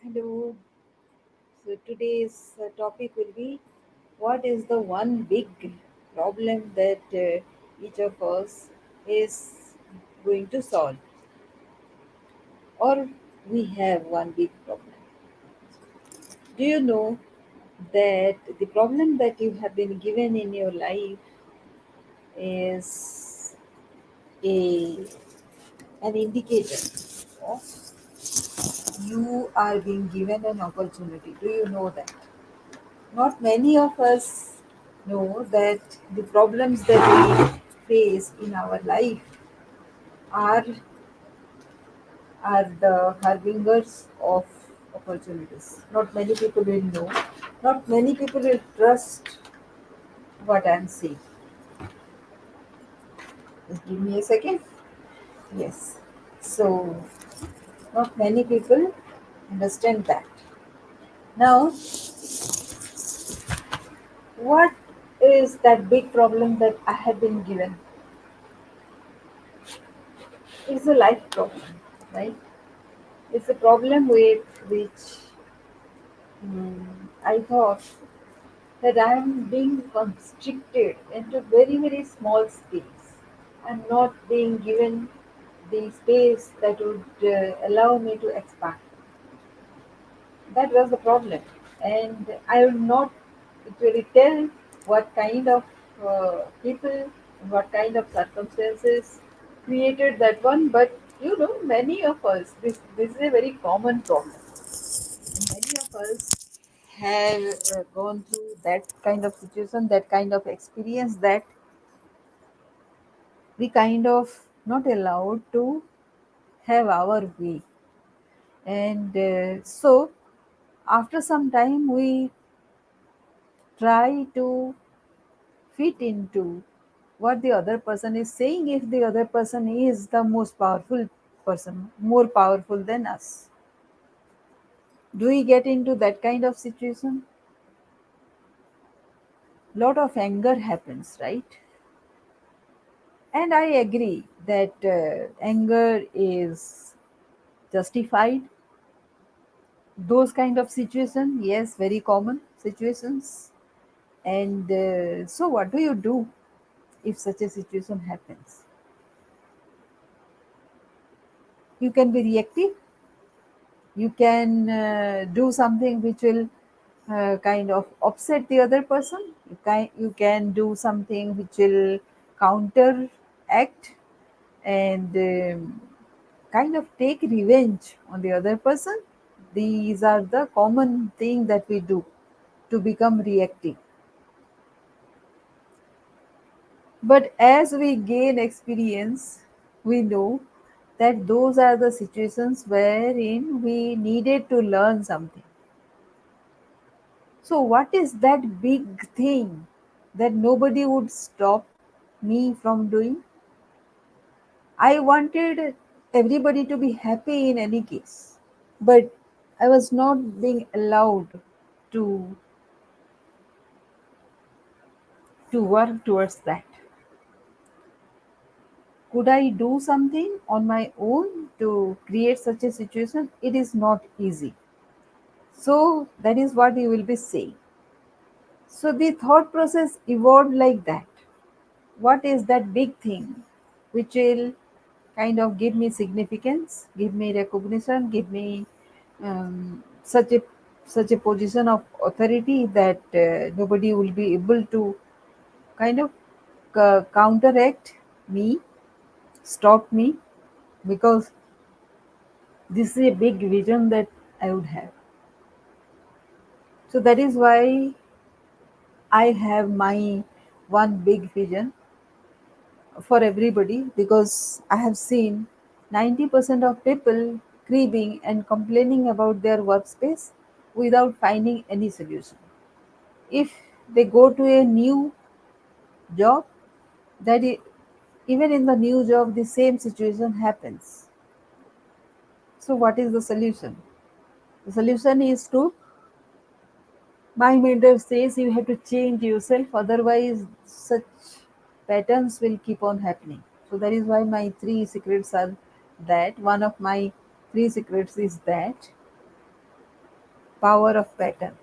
Hello. So today's topic will be what is the one big problem that each of us is going to solve, or we have one big problem. Do you know that the problem that you have been given in your life is a an indicator of you are being given an opportunity? Do you know that? Not many of us know that the problems that we face in our life are are the harbingers of opportunities. Not many people will know. Not many people will trust what I'm saying. Just give me a second. Yes. So not many people understand that. Now, what is that big problem that I have been given? It's a life problem, right? It's a problem with which I thought that I am being constricted into very small space. I'm not being given the space that would allow me to expand. That was the problem, and I will not actually tell what kind of people, what kind of circumstances created that one. But many of us, this is a very common problem. Many of us have gone through that kind of situation, that kind of experience that we kind of not allowed to have our way. And so, after some time, we try to fit into what the other person is saying if the other person is the most powerful person, more powerful than us. Do we get into that kind of situation? Lot of anger happens, right? And I agree that anger is justified. Those kind of situations, yes, very common situations. And so, what do you do if such a situation happens? You can be reactive. You can do something which will kind of upset the other person. You can do something which will counteract and kind of take revenge on the other person. These are the common thing that we do to become reactive. But as we gain experience, we know that those are the situations wherein we needed to learn something. So, what is that big thing that nobody would stop me from doing? I wanted everybody to be happy in any case, but I was not being allowed to work towards that. Could I do something on my own to create such a situation? It is not easy. So that is what you will be saying. So the thought process evolved like that. What is that big thing which will kind of give me significance, give me recognition, give me such a position of authority that nobody will be able to kind of counteract me, stop me, because this is a big vision that I would have. So that is why I have my one big vision for everybody, because I have seen 90% of people grieving and complaining about their workspace without finding any solution. If they go to a new job, even in the new job, the same situation happens. So, what is the solution? The solution is to, my mentor says, you have to change yourself, otherwise, such patterns will keep on happening. So, that is why my three secrets are that. One of my three secrets is that power of pattern.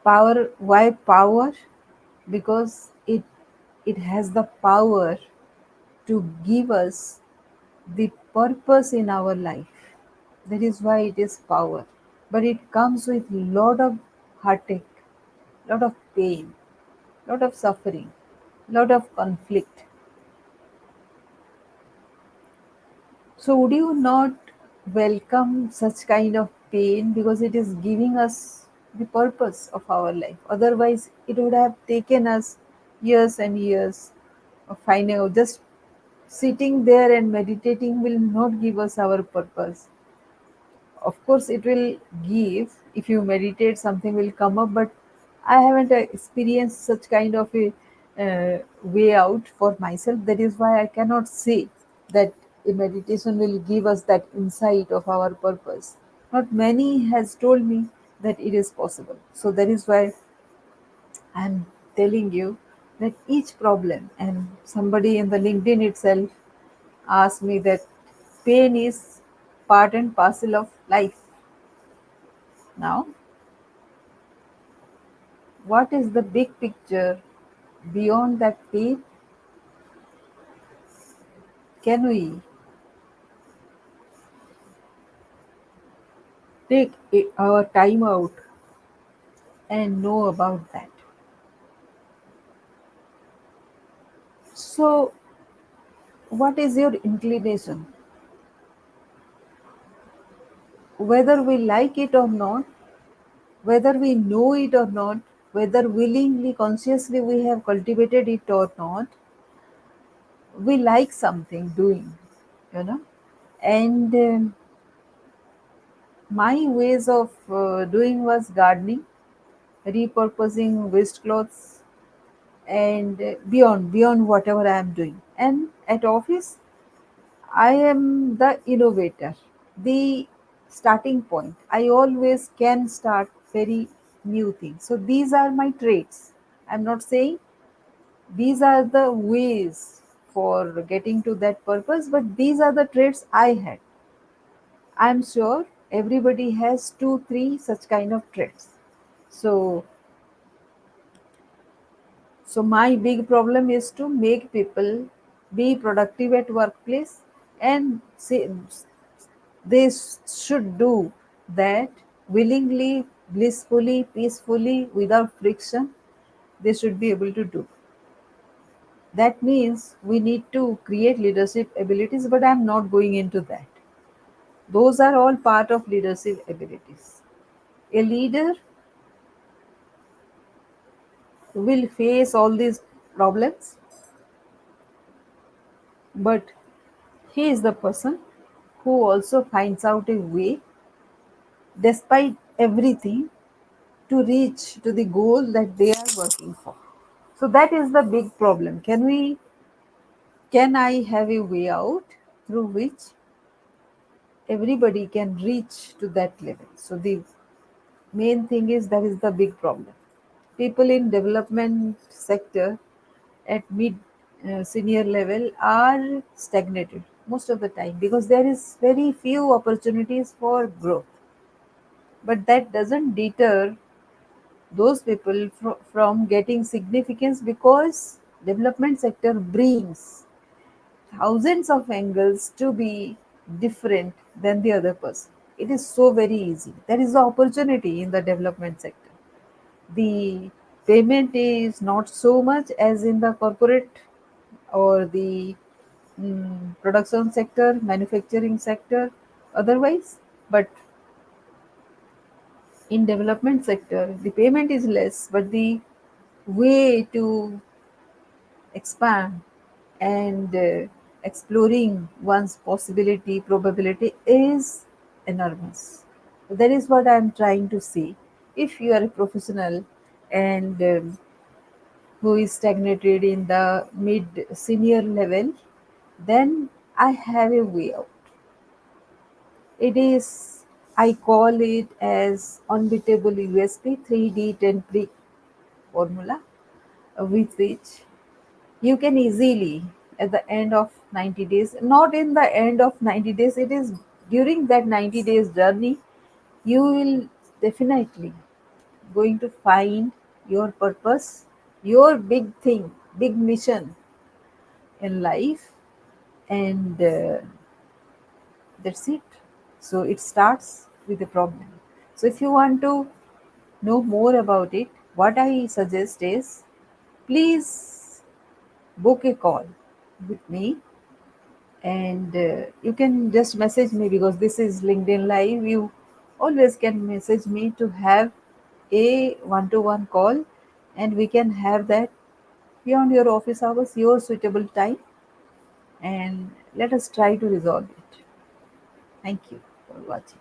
Power, why power? Because it has the power to give us the purpose in our life. That is why it is power. But it comes with lot of heartache, lot of pain, lot of suffering, lot of conflict. So would you not welcome such kind of pain because it is giving us the purpose of our life? Otherwise, it would have taken us years and years of finding out. Just sitting there and meditating will not give us our purpose. Of course it will give, if you meditate something will come up, but I haven't experienced such kind of a way out for myself. That is why I cannot say that a meditation will give us that insight of our purpose. Not many has told me that it is possible, so that is why I'm telling you that each problem. And somebody in the LinkedIn itself asked me that pain is part and parcel of life. Now, what is the big picture beyond that pain? Can we take our time out and know about that? So, what is your inclination? Whether we like it or not, whether we know it or not, whether willingly, consciously we have cultivated it or not, we like something doing, you know. And my ways of doing was gardening, repurposing waste clothes, and beyond whatever I am doing. And at office, I am the innovator, the starting point. I always can start very new things. So these are my traits. I'm not saying these are the ways for getting to that purpose, but these are the traits I had. I'm sure everybody has two, three such kind of traits. So So my big problem is to make people be productive at workplace, and say they should do that willingly, blissfully, peacefully, without friction. They should be able to do. That means we need to create leadership abilities, but I'm not going into that. Those are all part of leadership abilities. A leader will face all these problems, but he is the person who also finds out a way, despite everything, to reach to the goal that they are working for. So that is the big problem. Can I have a way out through which everybody can reach to that level? So the main thing is that is the big problem. People in development sector at mid senior level are stagnated most of the time because there is very few opportunities for growth. But that doesn't deter those people from getting significance, because development sector brings thousands of angles to be different than the other person. It is so very easy. There is the opportunity in the development sector. The payment is not so much as in the corporate or the production sector, manufacturing sector, otherwise. But in development sector, the payment is less, but the way to expand and exploring one's possibility, probability is enormous. That is what I am trying to say. If you are a professional and who is stagnated in the mid senior level, then I have a way out. It is, I call it as unbeatable USP 3D 10 pre formula, with which you can easily, at the end of 90 days, not in the end of 90 days, it is during that 90 days journey, you will definitely going to find your purpose, your big thing, big mission in life, and that's it. So it starts with a problem. So if you want to know more about it, what I suggest is please book a call with me, and you can just message me because this is LinkedIn Live. You always can message me to have a one-to-one call, and we can have that beyond your office hours, your suitable time, and let us try to resolve it. Thank you for watching.